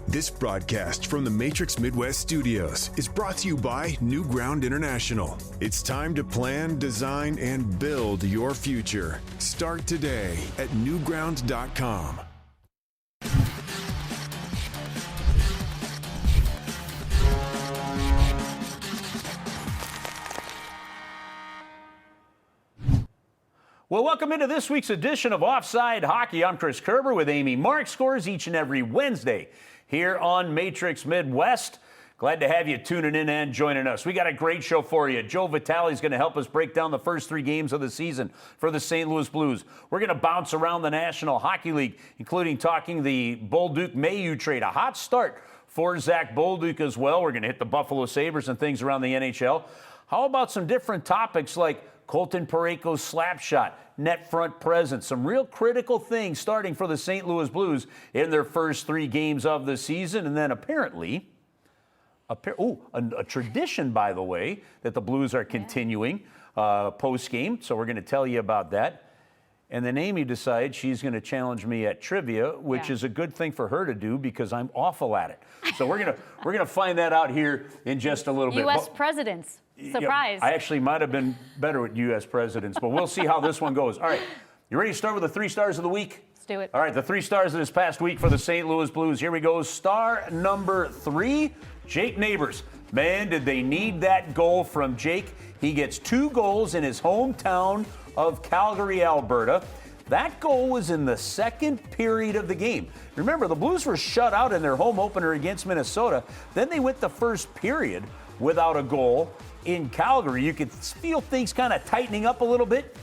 This broadcast from the Matrix Midwest Studios is brought to you by New Ground International. It's time to plan, design, and build your future. Start today at newground.com. Well, welcome into this week's edition of Offside Hockey. I'm Chris Kerber with Amy Mark. Scores each and every Wednesday here on Matrix Midwest. Glad to have you tuning in and joining us. We got a great show for you. Joe Vitale is going to help us break down the first 3 games of the season for the St. Louis Blues. We're going to bounce around the National Hockey League, including talking the Bolduc-Mailloux trade. A hot start for Zach Bolduc as well. We're going to hit the Buffalo Sabres and things around the NHL. How about some different topics like Colton Parayko's slap shot, net front presence, some real critical things starting for the St. Louis Blues in their first 3 games of the season. And then apparently, a tradition, by the way, that the Blues are continuing post-game. So we're going to tell you about that. And then Amy decides she's going to challenge me at trivia, which is a good thing for her to do because I'm awful at it. So we're gonna find that out here in just a little bit. U.S. presidents. Surprise. Yeah, I actually might have been better with U.S. presidents, but we'll see how this one goes. All right, you ready to start with the 3 stars of the week? Let's do it. All right, the 3 stars of this past week for the St. Louis Blues. Here we go. Star number 3, Jake Neighbors. Man, did they need that goal from Jake. He gets 2 goals in his hometown of Calgary, Alberta. That goal was in the second period of the game. Remember, the Blues were shut out in their home opener against Minnesota. Then they went the first period without a goal in Calgary. You could feel things kind of tightening up a little bit.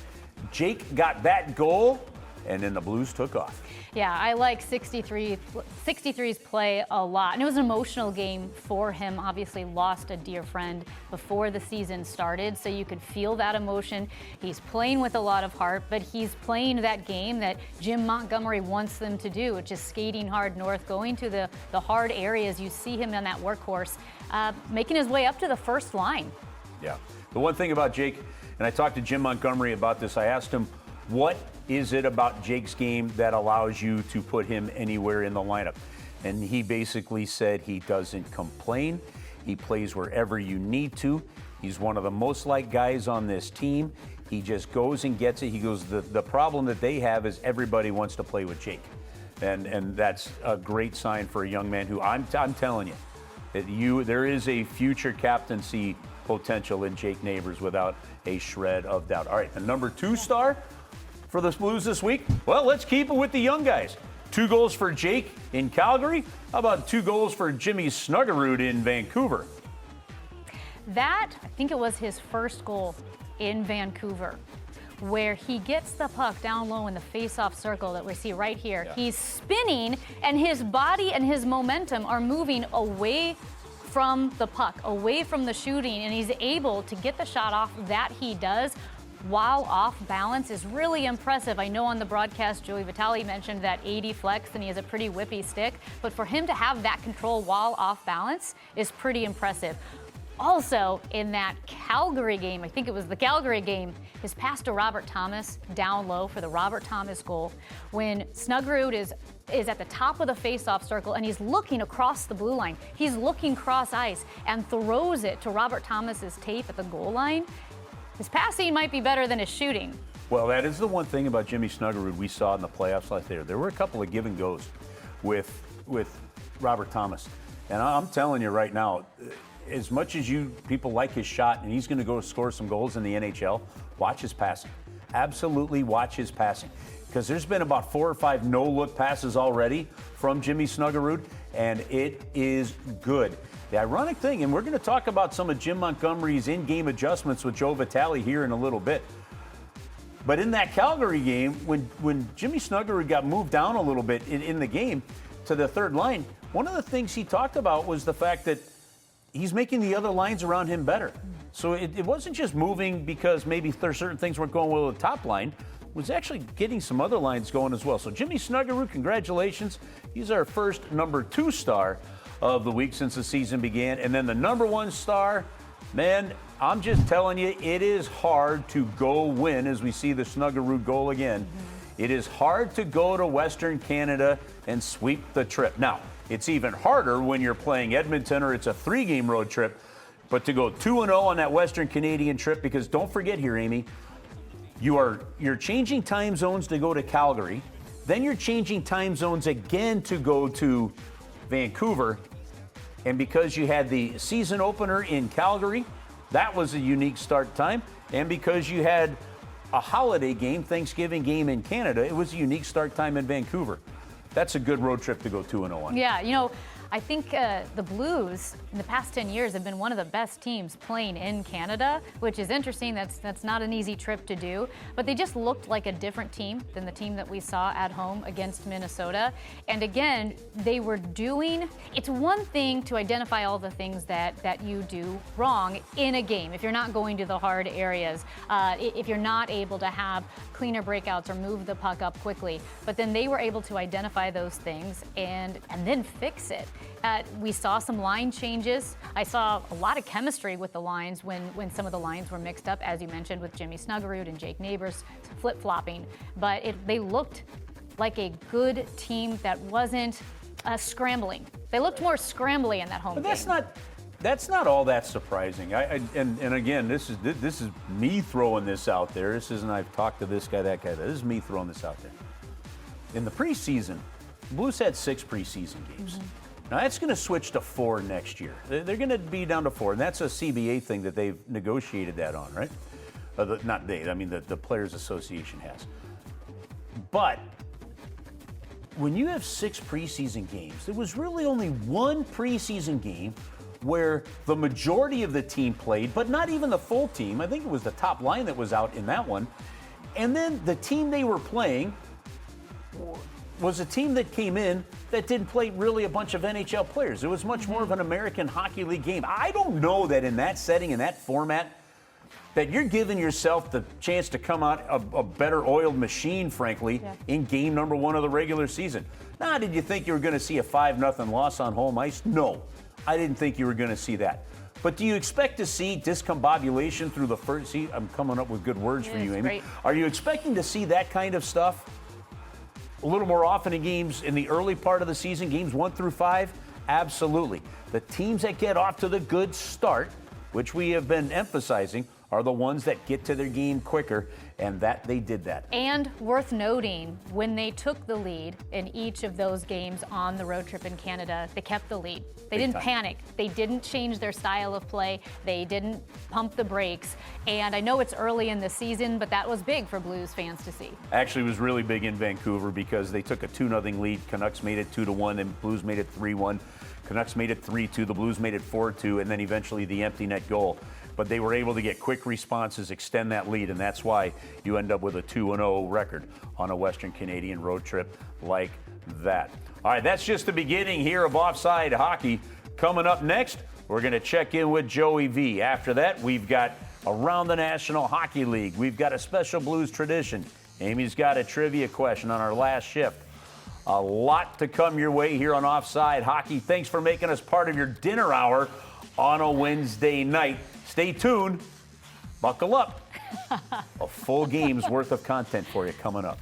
Jake got that goal, and then the Blues took off. Yeah, I like 63's play a lot. And it was an emotional game for him. Obviously lost a dear friend before the season started, so you could feel that emotion. He's playing with a lot of heart, but he's playing that game that Jim Montgomery wants them to do, which is skating hard north, going to the hard areas. You see him on that workhorse, making his way up to the first line. Yeah. The one thing about Jake, and I talked to Jim Montgomery about this, I asked him, what is it about Jake's game that allows you to put him anywhere in the lineup? And he basically said he doesn't complain. He plays wherever you need to. He's one of the most liked guys on this team. He just goes and gets it. He goes, the problem that they have is everybody wants to play with Jake. And that's a great sign for a young man who, I'm telling you, that there is a future captaincy potential in Jake Neighbors without a shred of doubt. All right, the number 2 star for the Blues this week? Well, let's keep it with the young guys. 2 goals for Jake in Calgary. How about 2 goals for Jimmy Snuggerud in Vancouver? That, I think it was his first goal in Vancouver, where he gets the puck down low in the face-off circle that we see right here. Yeah. He's spinning, and his body and his momentum are moving away from the puck, away from the shooting, and he's able to get the shot off that he does while off balance is really impressive. I know on the broadcast, Joey Vitale mentioned that 80 flex and he has a pretty whippy stick, but for him to have that control while off balance is pretty impressive. Also, in that Calgary game, I think it was the Calgary game, his pass to Robert Thomas down low for the Robert Thomas goal, when Snuggerud is at the top of the face-off circle and he's looking across the blue line. He's looking cross ice and throws it to Robert Thomas's tape at the goal line. His passing might be better than his shooting. Well, that is the one thing about Jimmy Snuggerud we saw in the playoffs last year. There were a couple of give and goes with Robert Thomas. And I'm telling you right now, as much as you people like his shot and he's going to go score some goals in the NHL, watch his passing. Absolutely watch his passing. Because there's been about 4 or 5 no-look passes already from Jimmy Snuggerud, and it is good. The ironic thing, and we're going to talk about some of Jim Montgomery's in-game adjustments with Joe Vitale here in a little bit. But in that Calgary game, when Jimmy Snuggerud got moved down a little bit in the game to the third line, one of the things he talked about was the fact that he's making the other lines around him better. So it wasn't just moving because maybe there's certain things weren't going well with the top line. It was actually getting some other lines going as well. So Jimmy Snuggerud, congratulations. He's our first number 2 star of the week since the season began. And then the number 1 star, man, I'm just telling you, it is hard to go win as we see the Snuggerud goal again. It is hard to go to Western Canada and sweep the trip. Now, it's even harder when you're playing Edmonton or it's a 3-game road trip, but to go 2-0 on that Western Canadian trip, because don't forget here, Amy, you're changing time zones to go to Calgary, then you're changing time zones again to go to Vancouver, and because you had the season opener in Calgary, that was a unique start time, and because you had a holiday game, Thanksgiving game in Canada, it was a unique start time in Vancouver. That's a good road trip to go 2-0 on. Yeah, I think the Blues in the past 10 years have been one of the best teams playing in Canada, which is interesting. That's not an easy trip to do, but they just looked like a different team than the team that we saw at home against Minnesota. And again, they were doing, it's one thing to identify all the things that you do wrong in a game. If you're not going to the hard areas, if you're not able to have cleaner breakouts or move the puck up quickly, but then they were able to identify those things and then fix it. We saw some line changes. I saw a lot of chemistry with the lines when some of the lines were mixed up, as you mentioned, with Jimmy Snuggerud and Jake Neighbors flip-flopping. But they looked like a good team that wasn't scrambling. They looked more scrambly in that home game. That's not all that surprising. And again, this is me throwing this out there. This isn't I've talked to this guy, that guy. This is me throwing this out there. In the preseason, the Blues had 6 preseason games. Mm-hmm. Now, that's going to switch to 4 next year. They're going to be down to 4, and that's a CBA thing that they've negotiated that on, right? Not they, I mean the Players Association has. But when you have 6 preseason games, there was really only 1 preseason game where the majority of the team played, but not even the full team. I think it was the top line that was out in that one. And then the team they were playing was a team that came in that didn't play really a bunch of NHL players. It was much more of an American Hockey League game. I don't know that in that setting, in that format, that you're giving yourself the chance to come out a better oiled machine, frankly, in game number 1 of the regular season. Now, did you think you were going to see a 5-0 loss on home ice? No, I didn't think you were going to see that. But do you expect to see discombobulation through the first? See, I'm coming up with good words for you, Amy. Great. Are you expecting to see that kind of stuff a little more often in games in the early part of the season, games 1 through 5? Absolutely. The teams that get off to the good start, which we have been emphasizing, are the ones that get to their game quicker, and that they did that. And worth noting, when they took the lead in each of those games on the road trip in Canada, they kept the lead. They didn't panic. They didn't change their style of play. They didn't pump the brakes. And I know it's early in the season, but that was big for Blues fans to see. Actually, it was really big in Vancouver because they took a 2-0 lead. Canucks made it 2-1, and Blues made it 3-1. Canucks made it 3-2. The Blues made it 4-2, and then eventually the empty net goal. But they were able to get quick responses, extend that lead, and that's why you end up with a 2-0 record on a Western Canadian road trip like that. All right, that's just the beginning here of Offside Hockey. Coming up next, we're going to check in with Joey V. After that, we've got Around the National Hockey League. We've got a special Blues tradition. Amy's got a trivia question on our last shift. A lot to come your way here on Offside Hockey. Thanks for making us part of your dinner hour on a Wednesday night. Stay tuned. Buckle up. A full game's worth of content for you coming up.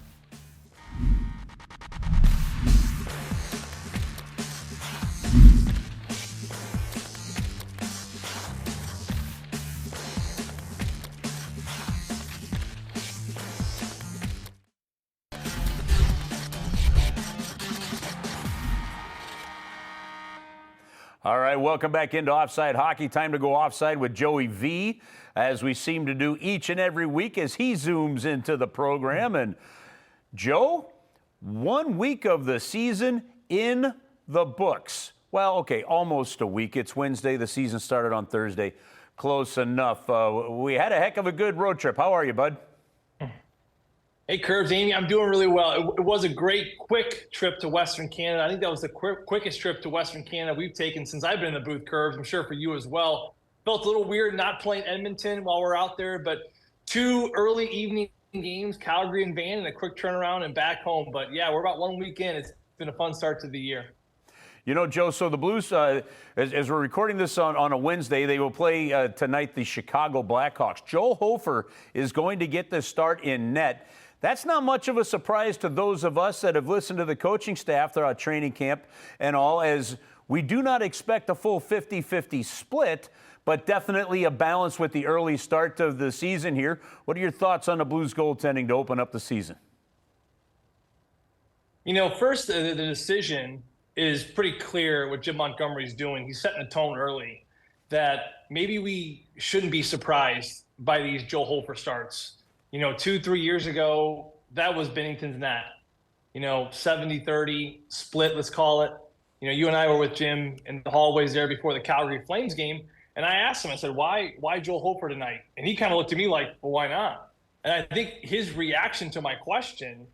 All right, welcome back into Offside Hockey. Time to go offside with Joey V, as we seem to do each and every week as he zooms into the program. And Joe, 1 week of the season in the books. Well, okay, almost a week. It's Wednesday. The season started on Thursday. Close enough. We had a heck of a good road trip. How are you, bud? Hey, Kerbs Amy, I'm doing really well. It was a great, quick trip to Western Canada. I think that was the quickest trip to Western Canada we've taken since I've been in the booth, Kerbs. I'm sure for you as well. Felt a little weird not playing Edmonton while we're out there, but 2 early evening games, Calgary and Van, and a quick turnaround and back home. But yeah, we're about 1 week in. It's been a fun start to the year. You know, Joe, so the Blues, as we're recording this on a Wednesday, they will play tonight the Chicago Blackhawks. Joel Hofer is going to get the start in net. That's not much of a surprise to those of us that have listened to the coaching staff throughout training camp and all, as we do not expect a full 50-50 split, but definitely a balance with the early start of the season here. What are your thoughts on the Blues goaltending to open up the season? First, the decision is pretty clear what Jim Montgomery's doing. He's setting a tone early that maybe we shouldn't be surprised by these Joe Hofer starts. 2-3 years ago, that was Binnington's net. 70-30 split, let's call it. You and I were with Jim in the hallways there before the Calgary Flames game, and I asked him, I said, why Joel Hofer tonight? And he kind of looked at me like, well, why not? And I think his reaction to my question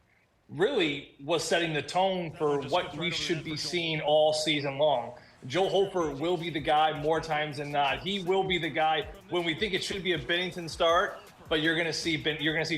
really was setting the tone for what we should be seeing all season long. Joel Hofer will be the guy more times than not. He will be the guy when we think it should be a Binnington start, but you're going to see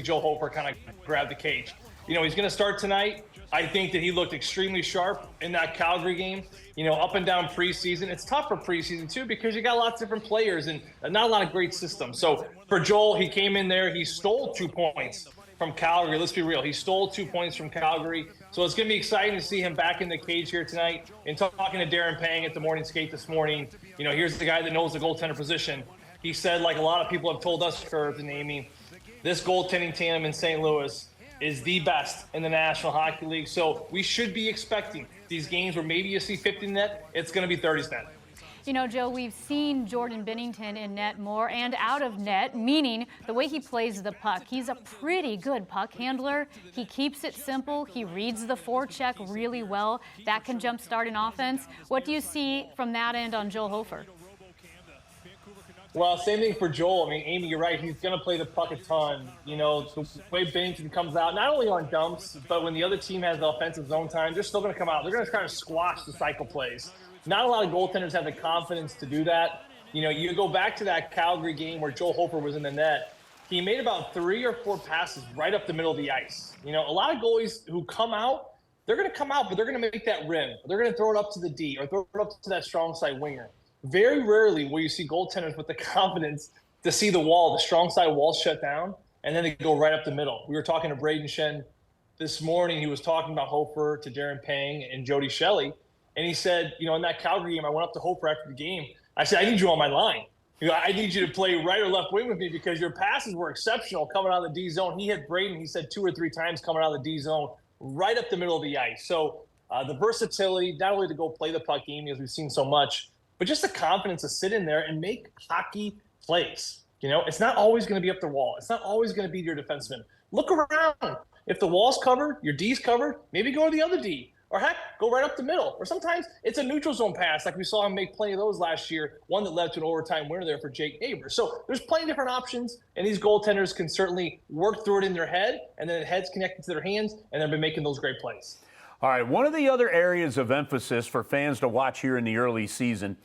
Joel Hofer kind of grab the cage. He's going to start tonight. I think that he looked extremely sharp in that Calgary game. Up and down preseason. It's tough for preseason too because you got lots of different players and not a lot of great systems. So for Joel, he came in there. He stole 2 points from Calgary. Let's be real. He stole 2 points from Calgary. So it's going to be exciting to see him back in the cage here tonight. And talking to Darren Pang at the morning skate this morning, here's the guy that knows the goaltender position. He said, like a lot of people have told us, Kerbs and Amy, this goaltending tandem in St. Louis is the best in the National Hockey League. So we should be expecting these games where maybe you see 50 net, it's going to be 30 net. Joe, we've seen Jordan Binnington in net more and out of net, meaning the way he plays the puck. He's a pretty good puck handler. He keeps it simple. He reads the forecheck really well. That can jumpstart an offense. What do you see from that end on Joel Hofer? Well, same thing for Joel. Amy, you're right. He's going to play the puck a ton. The way Binnington comes out, not only on dumps, but when the other team has the offensive zone time, they're still going to come out. They're going to kind of squash the cycle plays. Not a lot of goaltenders have the confidence to do that. You go back to that Calgary game where Joel Hofer was in the net. He made about 3 or 4 passes right up the middle of the ice. A lot of goalies who come out, they're going to come out, but they're going to make that rim. They're going to throw it up to the D or throw it up to that strong side winger. Very rarely will you see goaltenders with the confidence to see the strong side wall shut down, and then they go right up the middle. We were talking to Braden Shen this morning. He was talking about Hofer to Darren Pang and Jody Shelley. And he said, in that Calgary game, I went up to Hofer after the game. I said, I need you on my line. I need you to play right or left wing with me because your passes were exceptional coming out of the D zone. He hit Braden, he said 2 or 3 times coming out of the D zone, right up the middle of the ice. So the versatility, not only to go play the puck game, as we've seen so much, but just the confidence to sit in there and make hockey plays. It's not always going to be up the wall. It's not always going to be your defenseman. Look around. If the wall's covered, your D's covered, maybe go to the other D. Or heck, go right up the middle. Or sometimes it's a neutral zone pass, like we saw him make plenty of those last year, one that led to an overtime winner there for Jake Neighbors. So there's plenty of different options, and these goaltenders can certainly work through it in their head, and then the head's connected to their hands, and they've been making those great plays. All right, one of the other areas of emphasis for fans to watch here in the early season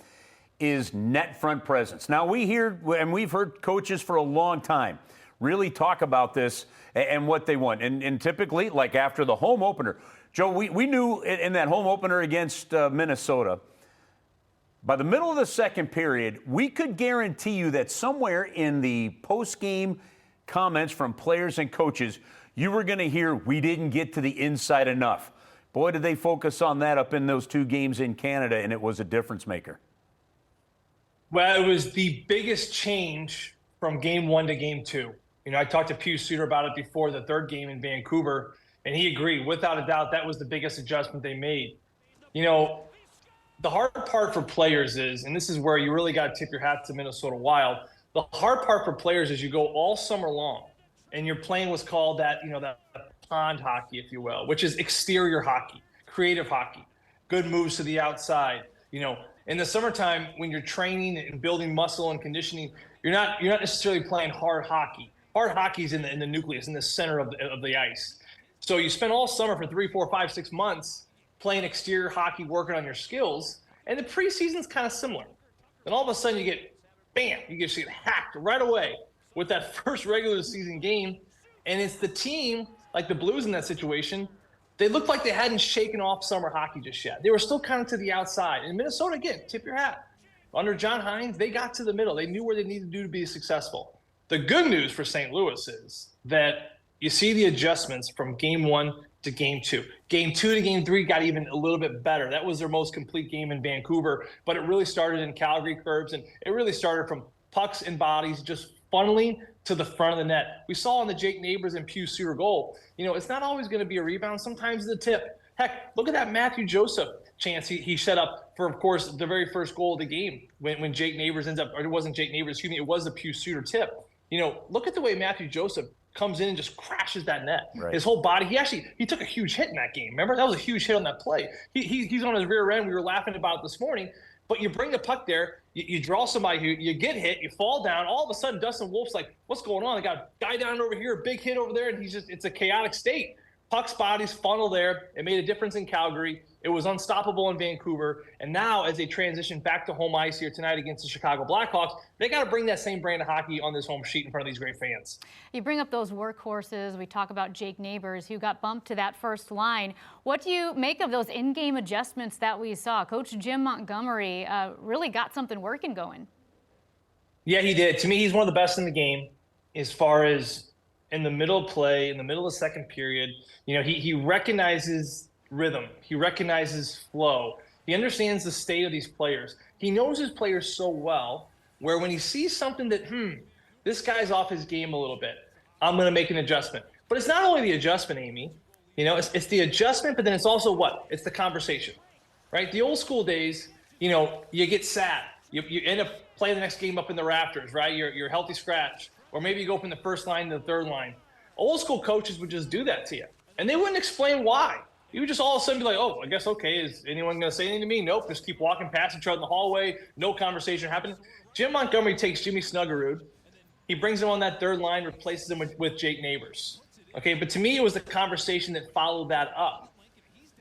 is net front presence. Now, we hear, and we've heard coaches for a long time really talk about this and what they want. And typically, like after the home opener, Joe, we knew in that home opener against Minnesota, by the middle of the second period, we could guarantee you that somewhere in the post-game comments from players and coaches, you were going to hear, we didn't get to the inside enough. Boy, did they focus on that up in those 2 games in Canada, and it was a difference maker. Well, it was the biggest change from game 1 to game 2. I talked to Pew Suter about it before the 3rd game in Vancouver, and he agreed. Without a doubt, that was the biggest adjustment they made. The hard part for players is, and this is where you really got to tip your hat to Minnesota Wild, the hard part for players is you go all summer long, and you're playing what's called that pond hockey, if you will, which is exterior hockey, creative hockey, good moves to the outside. In the summertime, when you're training and building muscle and conditioning, you're not necessarily playing hard hockey. Hard hockey is in the nucleus, in the center of the ice. So you spend all summer for 3, 4, 5, 6 months playing exterior hockey, working on your skills, and the preseason's kind of similar. Then all of a sudden you get hacked right away with that first regular season game, and it's the team, like the Blues in that situation, they looked like they hadn't shaken off summer hockey just yet. They were still kind of to the outside. And Minnesota, again, tip your hat. Under John Hines, they got to the middle. They knew where they needed to do to be successful. The good news for St. Louis is that You see the adjustments from game 1 to game 2. Game 2 to game 3 got even a little bit better. That was their most complete game in Vancouver, but it really started in Calgary, Kerbs, and it really started from pucks and bodies just funneling to the front of the net. We saw on the Jake Neighbors and Pew Suter goal, it's not always going to be a rebound. Sometimes it's a tip. Heck, look at that Matthew Joseph chance he set up for, of course, the very first goal of the game when Jake Neighbors ends up, or it wasn't Jake Neighbors, excuse me, it was the Pew Suter tip. Look at the way Matthew Joseph comes in and just crashes that net. Right. His whole body, he took a huge hit in that game. Remember, that was a huge hit on that play. He's on his rear end. We were laughing about it this morning. But you bring the puck there, you draw somebody, you get hit, you fall down. All of a sudden, Dustin Wolf's like, what's going on? I got a guy down over here, a big hit over there, and it's a chaotic state. Pucks, bodies, funnel there. It made a difference in Calgary. It was unstoppable in Vancouver. And now, as they transition back to home ice here tonight against the Chicago Blackhawks, they got to bring that same brand of hockey on this home sheet in front of these great fans. You bring up those workhorses. We talk about Jake Neighbors, who got bumped to that first line. What do you make of those in-game adjustments that we saw? Coach Jim Montgomery really got something working going. Yeah, he did. To me, he's one of the best in the game as far as in the middle of play, in the middle of the second period. He recognizes rhythm. He recognizes flow. He understands the state of these players. He knows his players so well where when he sees something that, this guy's off his game a little bit, I'm going to make an adjustment. But it's not only the adjustment, Amy. It's the adjustment, but then it's also what? It's the conversation, right? The old school days, you get sad. You end up playing the next game up in the rafters, right? You're a healthy scratch. Or maybe you go from the first line to the third line. Old school coaches would just do that to you. And they wouldn't explain why. You would just all of a sudden be like, oh, I guess, okay, is anyone going to say anything to me? Nope, just keep walking past each other in the hallway. No conversation happening. Jim Montgomery takes Jimmy Snuggerud. He brings him on that third line, replaces him with Jake Neighbors. Okay, but to me, it was the conversation that followed that up,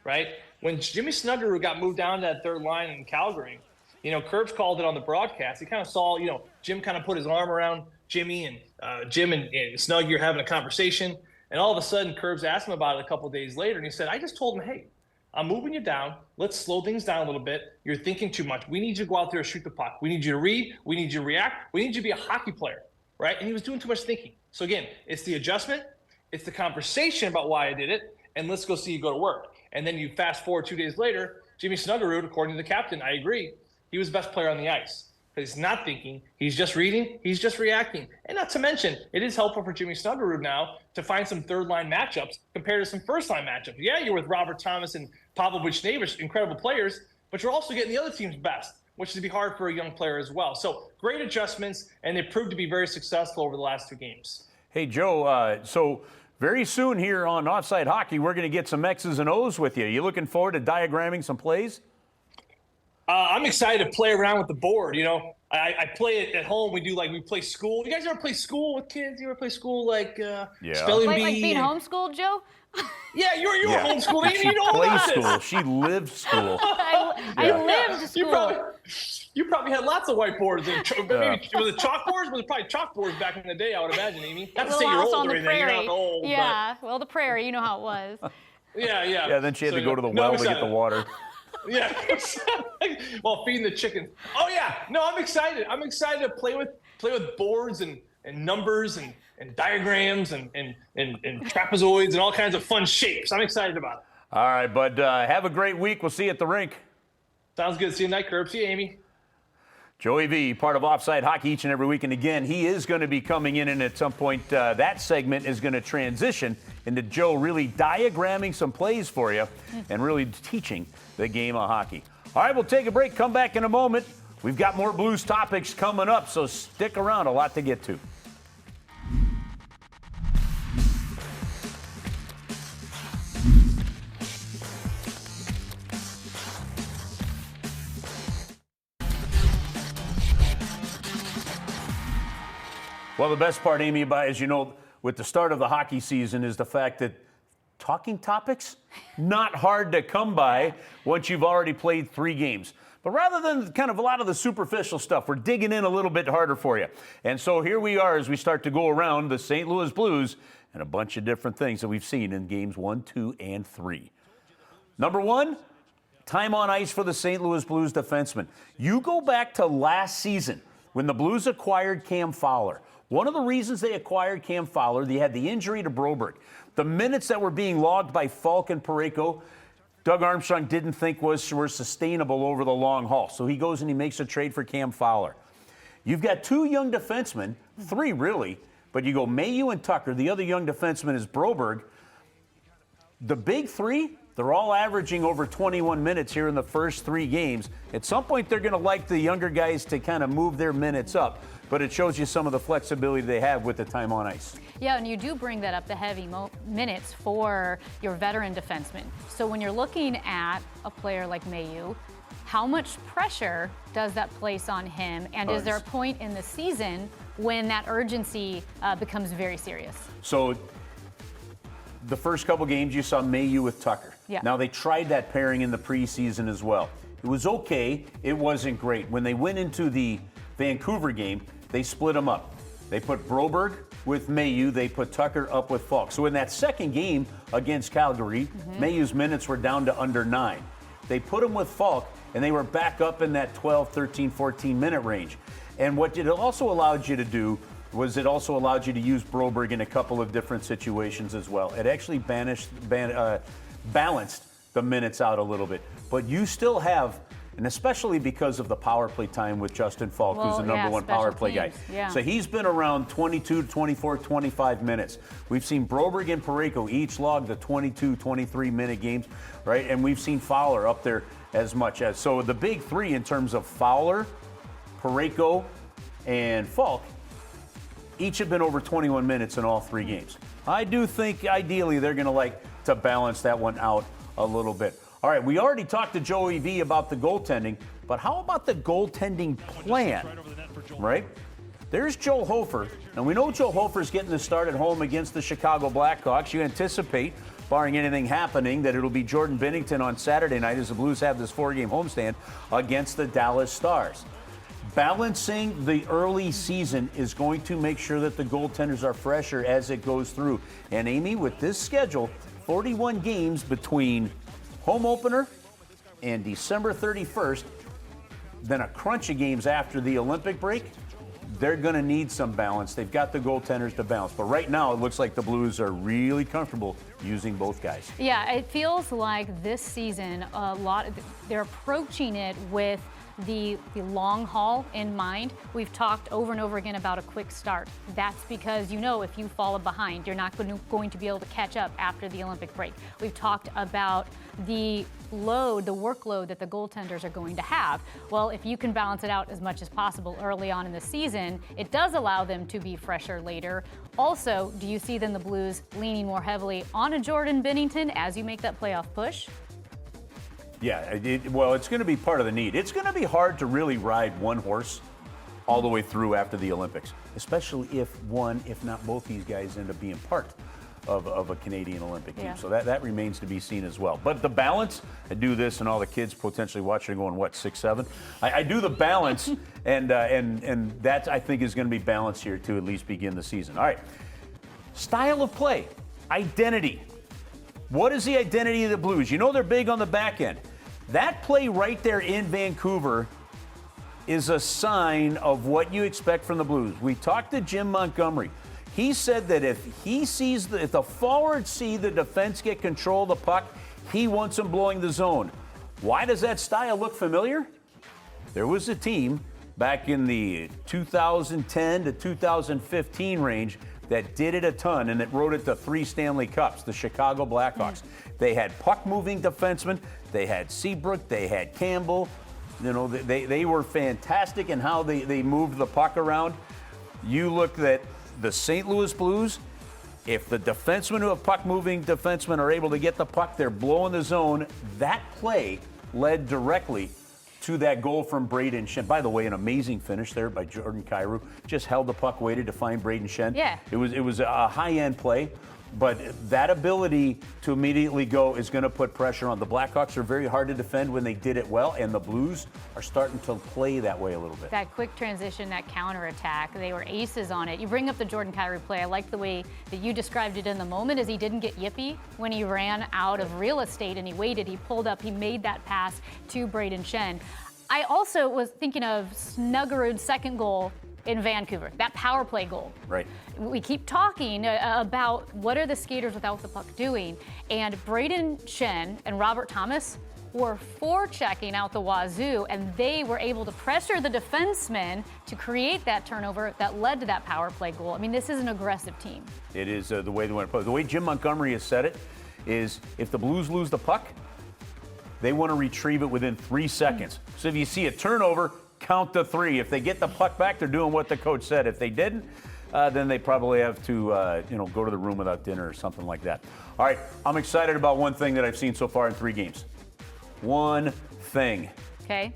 right? When Jimmy Snuggerud got moved down to that third line in Calgary, Kerbs called it on the broadcast. He kind of saw, Jim kind of put his arm around Jimmy, and Jim and Snug, you're having a conversation. And all of a sudden, Kerbs asked him about it a couple of days later, and he said, I just told him, hey, I'm moving you down. Let's slow things down a little bit. You're thinking too much. We need you to go out there and shoot the puck. We need you to read. We need you to react. We need you to be a hockey player, right? And he was doing too much thinking. So again, it's the adjustment. It's the conversation about why I did it, and let's go see you go to work. And then you fast forward 2 days later, Jimmy Snuggerud, according to the captain, I agree, he was the best player on the ice. Because he's not thinking, he's just reading, he's just reacting. And not to mention, it is helpful for Jimmy Snuggerud now to find some third-line matchups compared to some first-line matchups. Yeah, you're with Robert Thomas and Pavlovich Neighbors, incredible players, but you're also getting the other team's best, which is be hard for a young player as well. So great adjustments, and they proved to be very successful over the last 2 games. Hey, Joe, so very soon here on Offside Hockey, we're going to get some X's and O's with you. You looking forward to diagramming some plays? I'm excited to play around with the board. I play it at home. We play school. You guys ever play school with kids? You ever play school spelling bee? Like being homeschooled, Joe? Yeah, you were homeschooled. You know Play about school. this. She lived school. I lived school. You probably had lots of whiteboards. Maybe was it chalkboards? Was it probably chalkboards back in the day? I would imagine, Amy. Not to say you're old or anything. You're not old. Yeah. Well, the prairie. You know how it was. Yeah. Yeah. Then she had to go to the well to get the water. Yeah, while feeding the chickens. Oh yeah, no, I'm excited. I'm excited to play with boards and numbers and diagrams and trapezoids and all kinds of fun shapes. I'm excited about it. All right, bud. Have a great week. We'll see you at the rink. Sounds good. See you tonight, Kerbs. See you, Amy. Joey V, part of Offside Hockey each and every week. And again, he is going to be coming in, and at some point that segment is going to transition into Joe really diagramming some plays for you and really teaching the game of hockey. All right, we'll take a break, come back in a moment. We've got more Blues topics coming up, so stick around, a lot to get to. Well, the best part, Amy, as you know, with the start of the hockey season is the fact that talking topics, not hard to come by once you've already played 3 games. But rather than kind of a lot of the superficial stuff, we're digging in a little bit harder for you. And so here we are as we start to go around the St. Louis Blues and a bunch of different things that we've seen in games 1, 2, and 3. Number 1, time on ice for the St. Louis Blues defenseman. You go back to last season when the Blues acquired Cam Fowler. One of the reasons they acquired Cam Fowler, they had the injury to Broberg. The minutes that were being logged by Falk and Parayko, Doug Armstrong didn't think were sustainable over the long haul. So he goes and he makes a trade for Cam Fowler. You've got 2 young defensemen, 3 really, but you go Mayu and Tucker. The other young defenseman is Broberg. The big 3, they're all averaging over 21 minutes here in the first 3 games. At some point, they're going to like the younger guys to kind of move their minutes up, but it shows you some of the flexibility they have with the time on ice. Yeah, and you do bring that up, the heavy minutes for your veteran defenseman. So when you're looking at a player like Mayu, how much pressure does that place on him? And is there a point in the season when that urgency becomes very serious? So the first couple games you saw Mayu with Tucker. Yeah. Now they tried that pairing in the preseason as well. It was okay. It wasn't great. When they went into the Vancouver game, they split them up. They put Broberg with Mayu. They put Tucker up with Falk. So in that second game against Calgary, Mayu's minutes were down to under 9. They put him with Falk, and they were back up in that 12, 13, 14-minute range. And what it also allowed you to do was it also allowed you to use Broberg in a couple of different situations as well. It actually balanced the minutes out a little bit. But you still have, and especially because of the power play time with Justin Falk, who's the number 1 power play guy. Yeah. So he's been around 22, 24, 25 minutes. We've seen Broberg and Parayko each log the 22, 23-minute games, right? And we've seen Fowler up there as much as. So the big 3 in terms of Fowler, Parayko, and Falk each have been over 21 minutes in all 3 games. I do think ideally they're going to like to balance that one out a little bit. All right, we already talked to Joey V about the goaltending, but how about the goaltending plan, right? There's Joe Hofer, and we know Joe Hofer's getting the start at home against the Chicago Blackhawks. You anticipate, barring anything happening, that it'll be Jordan Binnington on Saturday night as the Blues have this 4-game homestand against the Dallas Stars. Balancing the early season is going to make sure that the goaltenders are fresher as it goes through. And Amy, with this schedule, 41 games between home opener and December 31st, then a crunch of games after the Olympic break, they're going to need some balance. They've got the goaltenders to balance. But right now, it looks like the Blues are really comfortable using both guys. Yeah, it feels like this season, they're approaching it with the long haul in mind. We've talked over and over again about a quick start. That's because if you fall behind, you're not going to be able to catch up after the Olympic break. We've talked about the workload that the goaltenders are going to have. Well, if you can balance it out as much as possible early on in the season, it does allow them to be fresher later. Also, do you see then the Blues leaning more heavily on a Jordan Binnington as you make that playoff push? Yeah, it's going to be part of the need. It's going to be hard to really ride one horse all the way through after the Olympics, especially if one, if not both these guys end up being part of a Canadian Olympic team. Yeah. So that remains to be seen as well. But the balance, I do this, and all the kids potentially watching going, 6, 7? I do the balance, and that, I think, is going to be balanced here to at least begin the season. All right, style of play, identity. What is the identity of the Blues? They're big on the back end. That play right there in Vancouver is a sign of what you expect from the Blues. We talked to Jim Montgomery. He said that if the forwards see the defense get control of the puck, he wants them blowing the zone. Why does that style look familiar? There was a team back in the 2010 to 2015 range that did it a ton, and it rode it to 3 Stanley Cups, the Chicago Blackhawks. They had puck-moving defensemen. They had Seabrook. They had Campbell. They were fantastic in how they moved the puck around. You look at the St. Louis Blues, if the defensemen who have puck-moving defensemen are able to get the puck, they're blowing the zone. That play led directly to that goal from Braden Shen. By the way, an amazing finish there by Jordan Kyrou. Just held the puck, waited to find Braden Shen. Yeah. It was a high-end play, but that ability to immediately go is going to put pressure on. The Blackhawks are very hard to defend when they did it well, and the Blues are starting to play that way a little bit. That quick transition, that counterattack, they were aces on it. You bring up the Jordan Kyrou play. I like the way that you described it in the moment, as he didn't get yippy when he ran out of real estate and he waited, he pulled up, he made that pass to Braden Shen. I also was thinking of Snuggerud's second goal in Vancouver, that power play goal. Right. We keep talking about what are the skaters without the puck doing, and Braden Shen and Robert Thomas were forechecking out the wazoo, and they were able to pressure the defensemen to create that turnover that led to that power play goal. I mean, this is an aggressive team. It is the way they want to play. The way Jim Montgomery has said it is if the Blues lose the puck, they want to retrieve it within 3 seconds. So if you see a turnover, count to 3. If they get the puck back, they're doing what the coach said. If they didn't, then they probably have to go to the room without dinner or something like that. All right, I'm excited about one thing that I've seen so far in 3 games. One thing. Okay.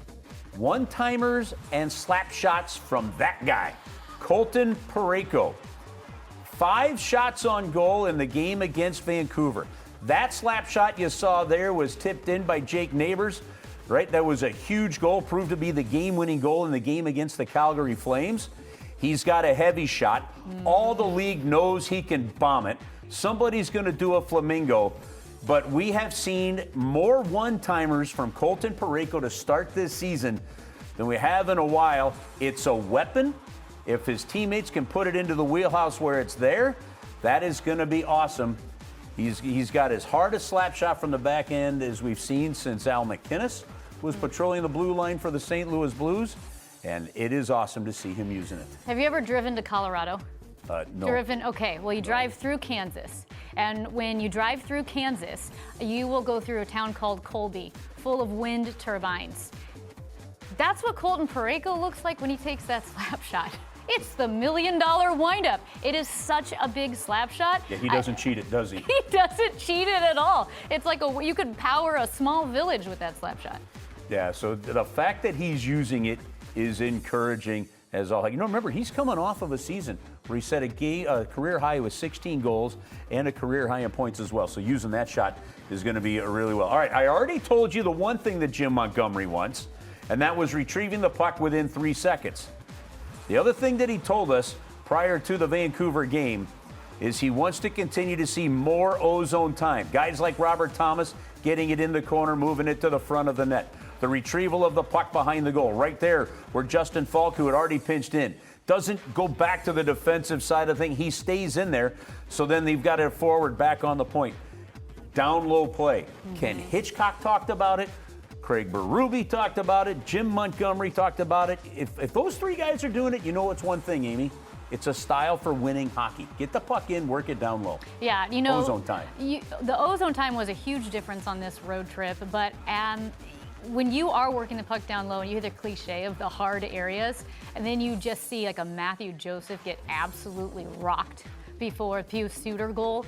One-timers and slap shots from that guy, Colton Parayko. 5 shots on goal in the game against Vancouver. That slap shot you saw there was tipped in by Jake Neighbors, right? That was a huge goal, proved to be the game-winning goal in the game against the Calgary Flames. He's got a heavy shot. All the league knows he can bomb it. Somebody's going to do a flamingo. But we have seen more one-timers from Colton Parayko to start this season than we have in a while. It's a weapon. If his teammates can put it into the wheelhouse where it's there, that is going to be awesome. He's got as hard a slap shot from the back end as we've seen since Al McInnes was patrolling the blue line for the St. Louis Blues, and it is awesome to see him using it. Have you ever driven to Colorado? No. Driven? Okay. Well, you drive through Kansas. And when you drive through Kansas, you will go through a town called Colby, full of wind turbines. That's what Colton Parayko looks like when he takes that slap shot. It's the $1 million windup. It is such a big slap shot. Yeah, he doesn't cheat it, does he? He doesn't cheat it at all. It's like you could power a small village with that slap shot. Yeah, so the fact that he's using it is encouraging as all. Remember, he's coming off of a season where he set a career high with 16 goals and a career high in points as well. So using that shot is going to be really well. All right, I already told you the one thing that Jim Montgomery wants, and that was retrieving the puck within 3 seconds. The other thing that he told us prior to the Vancouver game is he wants to continue to see more ozone time. Guys like Robert Thomas getting it in the corner, moving it to the front of the net. The retrieval of the puck behind the goal, right there where Justin Falk, who had already pinched in, doesn't go back to the defensive side of things. He stays in there, so then they've got it forward back on the point. Down low play. Ken Hitchcock talked about it. Craig Berube talked about it. Jim Montgomery talked about it. If those 3 guys are doing it, you know it's one thing, Amy. It's a style for winning hockey. Get the puck in, work it down low. Yeah, ozone time. The ozone time was a huge difference on this road trip, but when you are working the puck down low and you hear the cliche of the hard areas, and then you just see like a Matthew Joseph get absolutely rocked before a Pius Suter goal,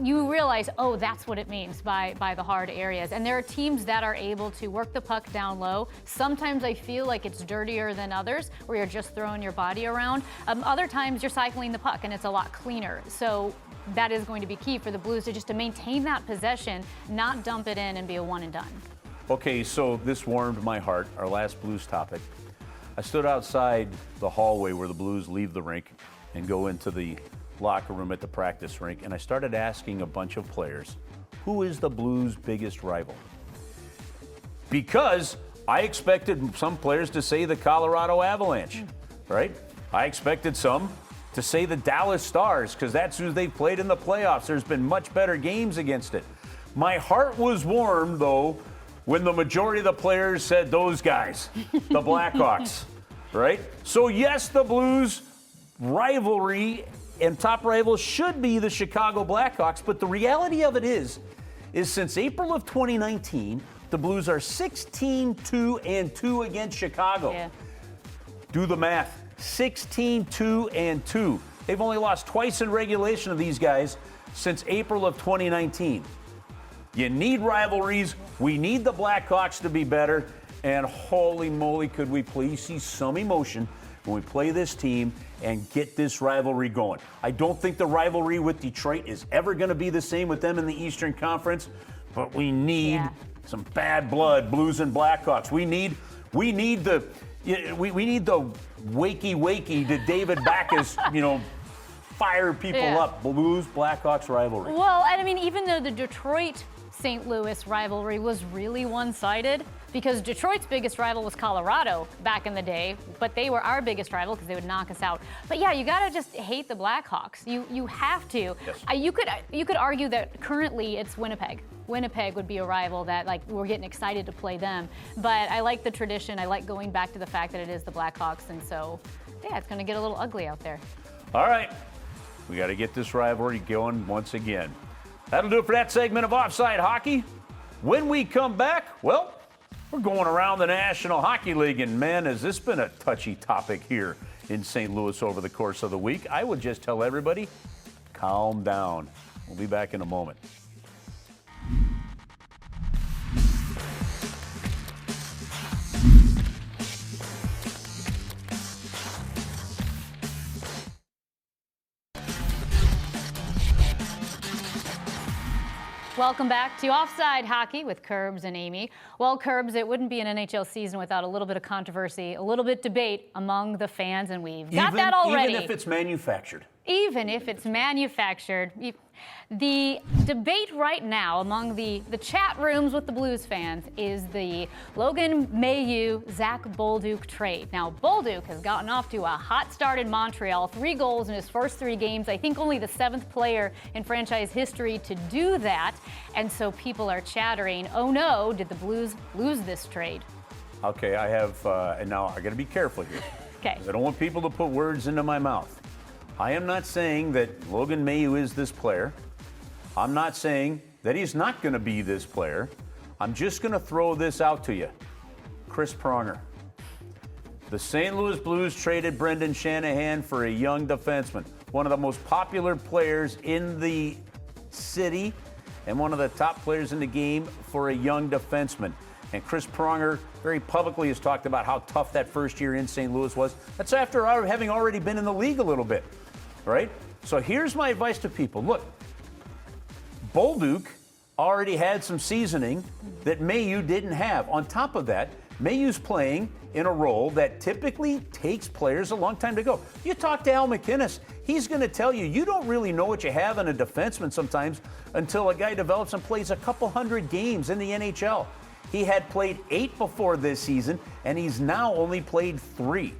you realize, oh, that's what it means by the hard areas. And there are teams that are able to work the puck down low. Sometimes I feel like it's dirtier than others, where you're just throwing your body around. Other times you're cycling the puck and it's a lot cleaner. So that is going to be key for the Blues to maintain that possession, not dump it in and be a one and done. Okay, so this warmed my heart, our last Blues topic. I stood outside the hallway where the Blues leave the rink and go into the locker room at the practice rink, and I started asking a bunch of players, who is the Blues' biggest rival? Because I expected some players to say the Colorado Avalanche, right? I expected some to say the Dallas Stars, because that's who they've played in the playoffs. There's been much better games against it. My heart was warmed, though, when the majority of the players said those guys, the Blackhawks, right? So yes, the Blues rivalry and top rivals should be the Chicago Blackhawks, but the reality of it is since April of 2019, the Blues are 16-2-2 against Chicago. Yeah. Do the math, 16-2-2. They've only lost twice in regulation of these guys since April of 2019. You need rivalries. We need the Blackhawks to be better. And holy moly, could we please see some emotion when we play this team and get this rivalry going. I don't think the rivalry with Detroit is ever going to be the same with them in the Eastern Conference, but we need some bad blood, Blues and Blackhawks. We need the wakey to David Backus, fire people up. Blues Blackhawks rivalry. Well, and I mean, even though the Detroit St. Louis rivalry was really one-sided, because Detroit's biggest rival was Colorado back in the day, but they were our biggest rival because they would knock us out. But yeah, you got to just hate the Blackhawks. You have to. Yes. You could argue that currently it's Winnipeg. Winnipeg would be a rival that, like, we're getting excited to play them. But I like the tradition. I like going back to the fact that it is the Blackhawks, and so yeah, it's going to get a little ugly out there. All right, we got to get this rivalry going once again. That'll do it for that segment of Offside Hockey. When we come back, well, we're going around the National Hockey League, and man, has this been a touchy topic here in St. Louis over the course of the week. I would just tell everybody, calm down. We'll be back in a moment. Welcome back to Offside Hockey with Kerbs and Amy. Well, Kerbs, it wouldn't be an NHL season without a little bit of controversy, a little bit of debate among the fans, and we've got that already. Even if it's manufactured. Even if it's manufactured. The debate right now among the chat rooms with the Blues fans is the Logan Mailloux, Zach Bolduc trade. Now, Bolduc has gotten off to a hot start in Montreal, 3 goals in his first 3 games. I think only the 7th player in franchise history to do that. And so people are chattering, oh no, did the Blues lose this trade? Okay, I have, and now I got to be careful here. Okay. I don't want people to put words into my mouth. I am not saying that Logan Mailloux is this player. I'm not saying that he's not going to be this player. I'm just going to throw this out to you. Chris Pronger. The St. Louis Blues traded Brendan Shanahan for a young defenseman, one of the most popular players in the city and one of the top players in the game for a young defenseman. And Chris Pronger very publicly has talked about how tough that first year in St. Louis was. That's after having already been in the league a little bit, right? So here's my advice to people. Look, Bolduc already had some seasoning that Mailloux didn't have. On top of that, Mailloux's playing in a role that typically takes players a long time to go. You talk to Al McInnes, he's going to tell you, you don't really know what you have in a defenseman sometimes until a guy develops and plays a couple hundred games in the NHL. He had played 8 before this season, and he's now only played 3.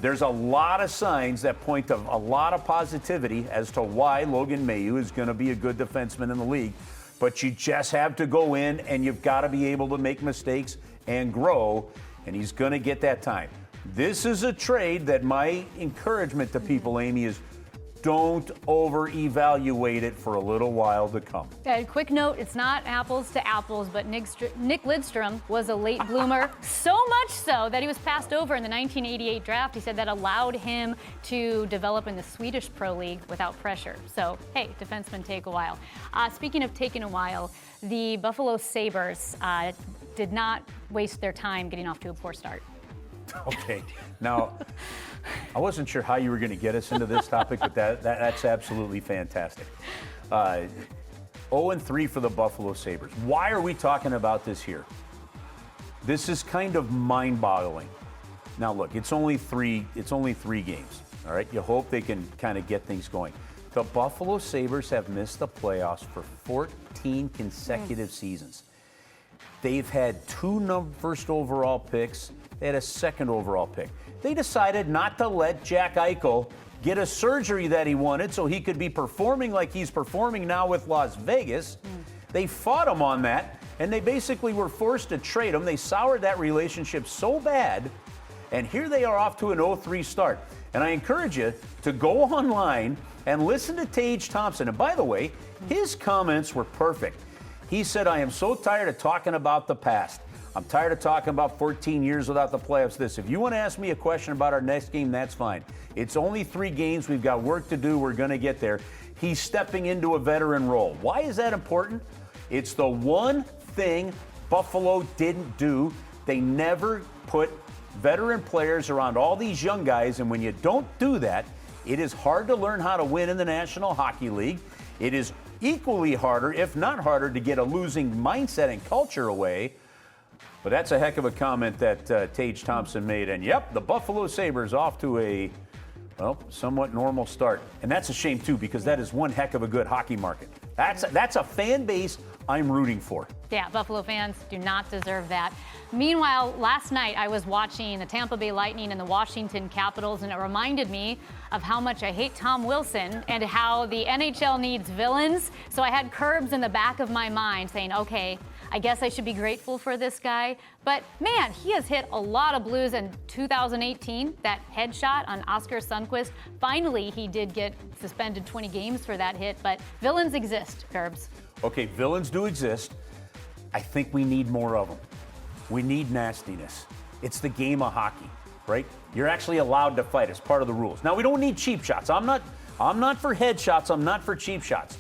There's a lot of signs that point to a lot of positivity as to why Logan Mailloux is going to be a good defenseman in the league. But you just have to go in, and you've got to be able to make mistakes and grow, and he's going to get that time. This is a trade that my encouragement to people, Amy, is don't over-evaluate it for a little while to come. Quick note, it's not apples to apples, but Nick Lidstrom was a late bloomer, so much so that he was passed over in the 1988 draft. He said that allowed him to develop in the Swedish Pro League without pressure. So, hey, defensemen take a while. Speaking of taking a while, the Buffalo Sabres did not waste their time getting off to a poor start. Okay. Now, I wasn't sure how you were going to get us into this topic, but that's absolutely fantastic. 0-3 for the Buffalo Sabres. Why are we talking about this here? This is kind of mind-boggling. Now, look, it's only 3 games. All right, you hope they can kind of get things going. The Buffalo Sabres have missed the playoffs for 14 consecutive seasons. They've had 2 first overall picks. They had a 2nd overall pick. They decided not to let Jack Eichel get a surgery that he wanted so he could be performing like he's performing now with Las Vegas. They fought him on that, and they basically were forced to trade him. They soured that relationship so bad, and here they are off to an 0-3 start. And I encourage you to go online and listen to Tage Thompson. And by the way, his comments were perfect. He said, I am so tired of talking about the past. I'm tired of talking about 14 years without the playoffs. If you want to ask me a question about our next game, that's fine. It's only 3 games. We've got work to do. We're going to get there. He's stepping into a veteran role. Why is that important? It's the one thing Buffalo didn't do. They never put veteran players around all these young guys, and when you don't do that, it is hard to learn how to win in the National Hockey League. It is equally harder, if not harder, to get a losing mindset and culture away. But that's a heck of a comment that Tage Thompson made. And yep, the Buffalo Sabres off to a, well, somewhat normal start. And that's a shame, too, because that is one heck of a good hockey market. That's a fan base I'm rooting for. Yeah, Buffalo fans do not deserve that. Meanwhile, last night I was watching the Tampa Bay Lightning and the Washington Capitals, and it reminded me of how much I hate Tom Wilson and how the NHL needs villains. So I had Kerbs in the back of my mind saying, okay, I guess I should be grateful for this guy. But man, he has hit a lot of Blues in 2018. That headshot on Oscar Sundqvist. Finally, he did get suspended 20 games for that hit, but villains exist, Kerbs. Okay, villains do exist. I think we need more of them. We need nastiness. It's the game of hockey, right? You're actually allowed to fight. It's part of the rules. Now, we don't need cheap shots. I'm not for headshots. I'm not for cheap shots.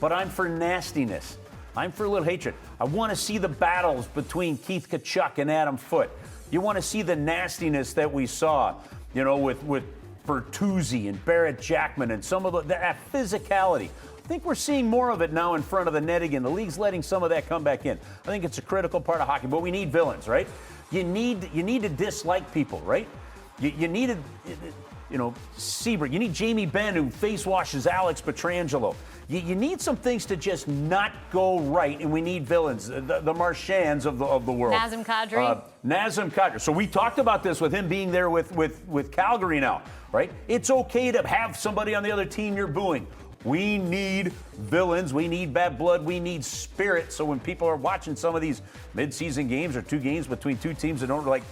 But I'm for nastiness. I'm for a little hatred. I want to see the battles between Keith Tkachuk and Adam Foote. You want to see the nastiness that we saw, with Bertuzzi and Barrett Jackman and some of that physicality. I think we're seeing more of it now in front of the net again. The league's letting some of that come back in. I think it's a critical part of hockey, but we need villains, right? You need to dislike people, right? You need Seabrook. You need Jamie Benn who face washes Alex Pietrangelo. You need some things to just not go right, and we need villains, the Marchands of the world. Nazem Kadri. Nazem Kadri. So we talked about this with him being there with Calgary now, right? It's okay to have somebody on the other team you're booing. We need villains. We need bad blood. We need spirit. So when people are watching some of these midseason games or two games between two teams that don't like,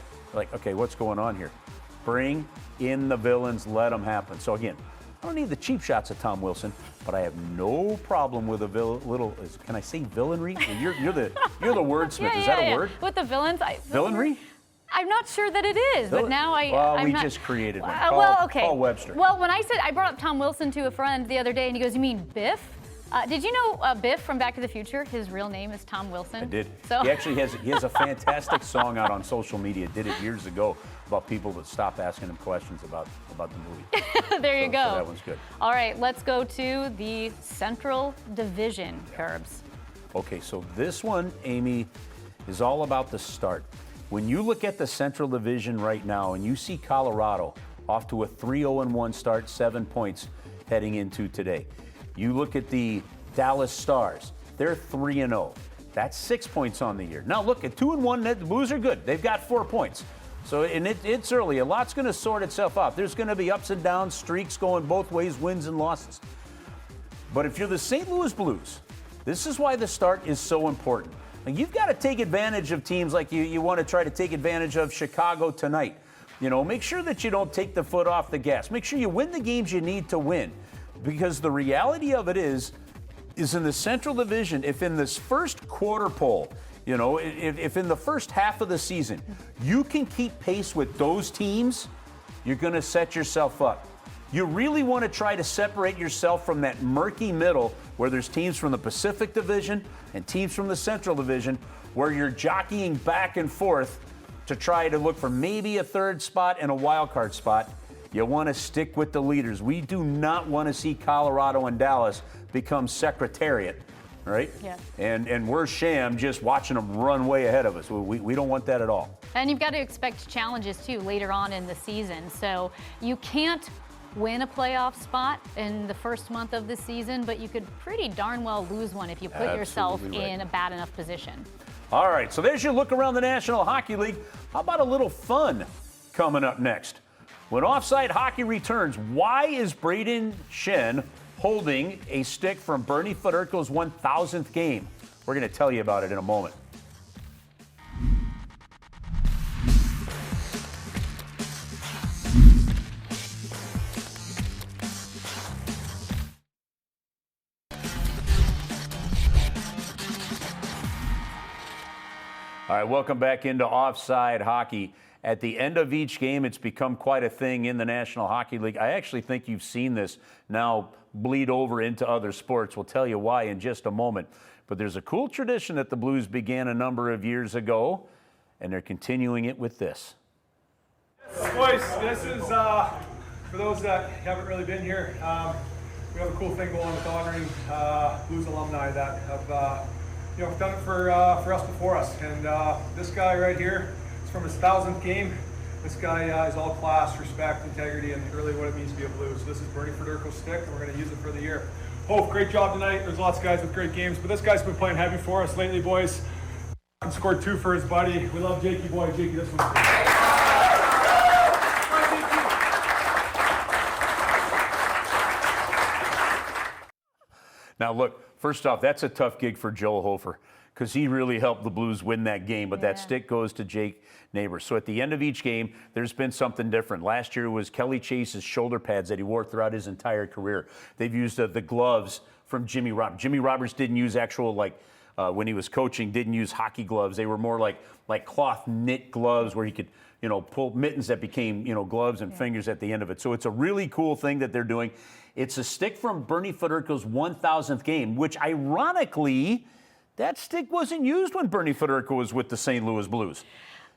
okay, what's going on here? Bring in the villains. Let them happen. So again, I don't need the cheap shots of Tom Wilson, but I have no problem with a little. Can I say villainry? You're the wordsmith. Is that a word? With the villains, villainry? I'm not sure that it is, but now we just created one. Paul Webster. Well, when I brought up Tom Wilson to a friend the other day, and he goes, "You mean Biff?" Did you know Biff from Back to the Future? His real name is Tom Wilson. I did. So he actually has a fantastic song out on social media. Did it years ago about people that stopped asking him questions about the movie. There you go. So that one's good. All right, let's go to the Central Division, Kerbs. Okay, so this one, Amy, is all about the start. When you look at the Central Division right now and you see Colorado off to a 3-0-1 start, 7 points heading into today. You look at the Dallas Stars, they're 3-0. That's 6 points on the year. Now look, at 2-1, the Blues are good. They've got 4 points. So it's early. A lot's going to sort itself out. There's going to be ups and downs, streaks going both ways, wins and losses. But if you're the St. Louis Blues, this is why the start is so important. And you've got to take advantage of teams like you want to try to take advantage of Chicago tonight. Make sure that you don't take the foot off the gas. Make sure you win the games you need to win. Because the reality of it is in the Central Division, if in this first quarter poll, if in the first half of the season, you can keep pace with those teams, you're going to set yourself up. You really want to try to separate yourself from that murky middle where there's teams from the Pacific Division and teams from the Central Division where you're jockeying back and forth to try to look for maybe a third spot and a wild card spot. You want to stick with the leaders. We do not want to see Colorado and Dallas become Secretariat, right? Yeah. And we're sham just watching them run way ahead of us. We don't want that at all. And you've got to expect challenges, too, later on in the season. So you can't win a playoff spot in the first month of the season, but you could pretty darn well lose one if you put yourself in a bad enough position. All right, so there's your look around the National Hockey League. How about a little fun coming up next? When Offside Hockey returns, why is Braden Shen holding a stick from Bernie Federko's 1,000th game? We're going to tell you about it in a moment. All right, welcome back into Offside Hockey. At the end of each game, it's become quite a thing in the National Hockey League. I actually think you've seen this now bleed over into other sports. We'll tell you why in just a moment. But there's a cool tradition that the Blues began a number of years ago, and they're continuing it with this. Boys, this is, for those that haven't really been here, we have a cool thing going with honoring Blues alumni that have done it for us before us. And this guy right here is from his 1,000th game. This guy is all class, respect, integrity, and really what it means to be a Blue. So this is Bernie Federko's stick, and we're going to use it for the year. Hope, great job tonight. There's lots of guys with great games, but this guy's been playing heavy for us lately, boys. Scored 2 for his buddy. We love Jakey, boy. Jakey, this one's great. Now, look, first off, that's a tough gig for Joe Hofer because he really helped the Blues win that game, but that stick goes to Jake Neighbors. So at the end of each game, there's been something different. Last year was Kelly Chase's shoulder pads that he wore throughout his entire career. They've used the gloves from Jimmy Roberts. Jimmy Roberts didn't use actual, when he was coaching, didn't use hockey gloves. They were more like cloth knit gloves where he could, pull mittens that became, gloves and fingers at the end of it. So it's a really cool thing that they're doing. It's a stick from Bernie Federko's 1,000th game, which ironically, that stick wasn't used when Bernie Federko was with the St. Louis Blues.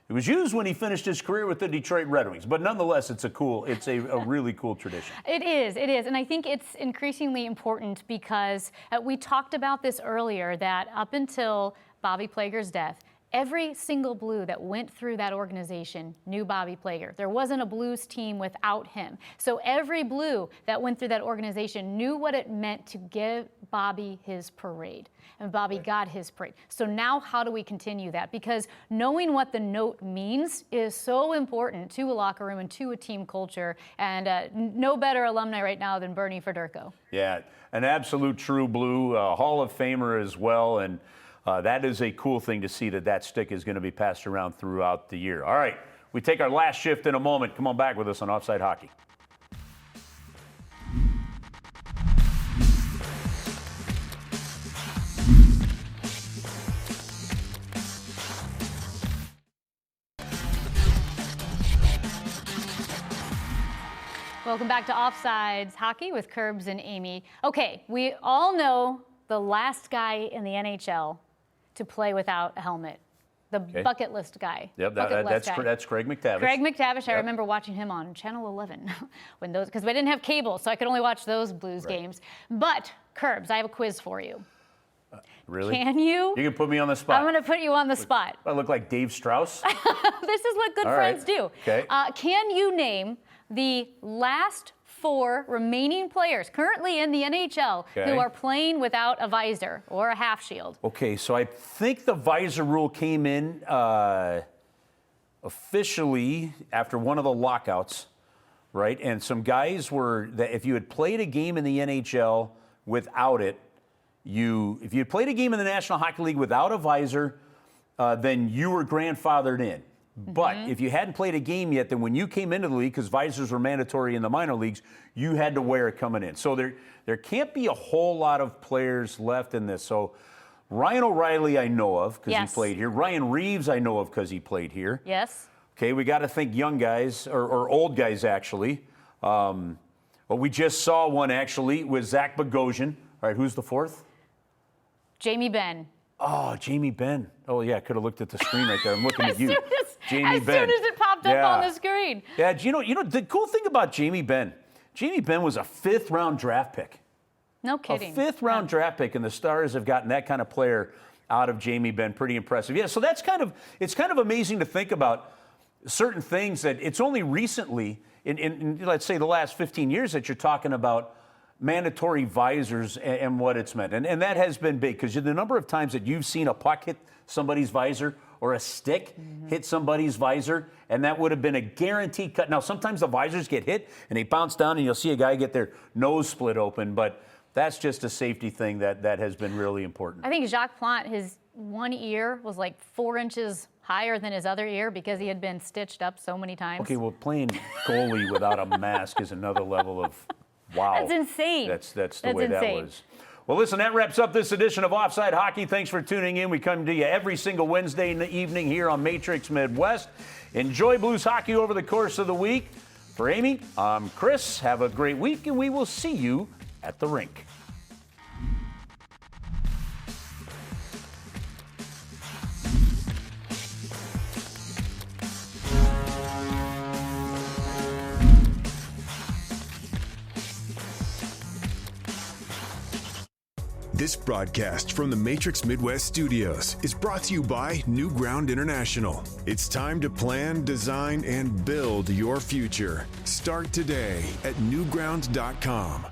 It was used when he finished his career with the Detroit Red Wings. But nonetheless, it's a really cool tradition. It is. And I think it's increasingly important because we talked about this earlier, that up until Bobby Plager's death, every single Blue that went through that organization knew Bobby Plager. There wasn't a Blues team without him. So every Blue that went through that organization knew what it meant to give Bobby his parade. And Bobby got his parade. So now how do we continue that? Because knowing what the note means is so important to a locker room and to a team culture. And no better alumni right now than Bernie Federko. Yeah, an absolute true Blue, Hall of Famer as well. And that is a cool thing to see that stick is going to be passed around throughout the year. All right, we take our last shift in a moment. Come on back with us on Offside Hockey. Welcome back to Offsides Hockey with Kerbs and Amy. Okay, we all know the last guy in the NHL to play without a helmet. The bucket list guy. Yep, that's Craig McTavish. Craig McTavish. I remember watching him on Channel 11 because we didn't have cable, so I could only watch those Blues games. But Kerbs, I have a quiz for you. Really? Can you? You can put me on the spot. I'm going to put you on the spot. I look like Dave Strauss. This is what good friends do. Okay. Can you name the last 4 remaining players currently in the NHL who are playing without a visor or a half shield? Okay, so I think the visor rule came in officially after one of the lockouts, right? And some guys were that if you had played a game in the NHL without it, if you had played a game in the National Hockey League without a visor, then you were grandfathered in. But if you hadn't played a game yet, then when you came into the league, because visors were mandatory in the minor leagues, you had to wear it coming in. So there can't be a whole lot of players left in this. So Ryan O'Reilly I know of because he played here. Ryan Reeves I know of because he played here. Yes. Okay, we got to think young guys or old guys actually. Well, we just saw one actually with Zach Bogosian. All right, who's the 4th? Jamie Benn. Oh, Jamie Benn. Oh, yeah, I could have looked at the screen right there. I'm looking at you. Jamie Benn. As soon as it popped up on the screen. Yeah, you know, the cool thing about Jamie Benn was a 5th-round draft pick. No kidding. A 5th-round draft pick, and the Stars have gotten that kind of player out of Jamie Benn. Pretty impressive. Yeah, so it's kind of amazing to think about certain things that it's only recently, in let's say the last 15 years, that you're talking about mandatory visors and what it's meant. And that has been big because the number of times that you've seen a puck hit somebody's visor or a stick hit somebody's visor, and that would have been a guaranteed cut. Now, sometimes the visors get hit and they bounce down and you'll see a guy get their nose split open, but that's just a safety thing that has been really important. I think Jacques Plante, his one ear was like 4 inches higher than his other ear because he had been stitched up so many times. Okay, well, playing goalie without a mask is another level of wow. That's insane. That's the way insane. That was. Well, listen, that wraps up this edition of Offside Hockey. Thanks for tuning in. We come to you every single Wednesday in the evening here on Matrix Midwest. Enjoy Blues hockey over the course of the week. For Amy, I'm Chris. Have a great week, and we will see you at the rink. This broadcast from the Matrix Midwest Studios is brought to you by New Ground International. It's time to plan, design, and build your future. Start today at newground.com.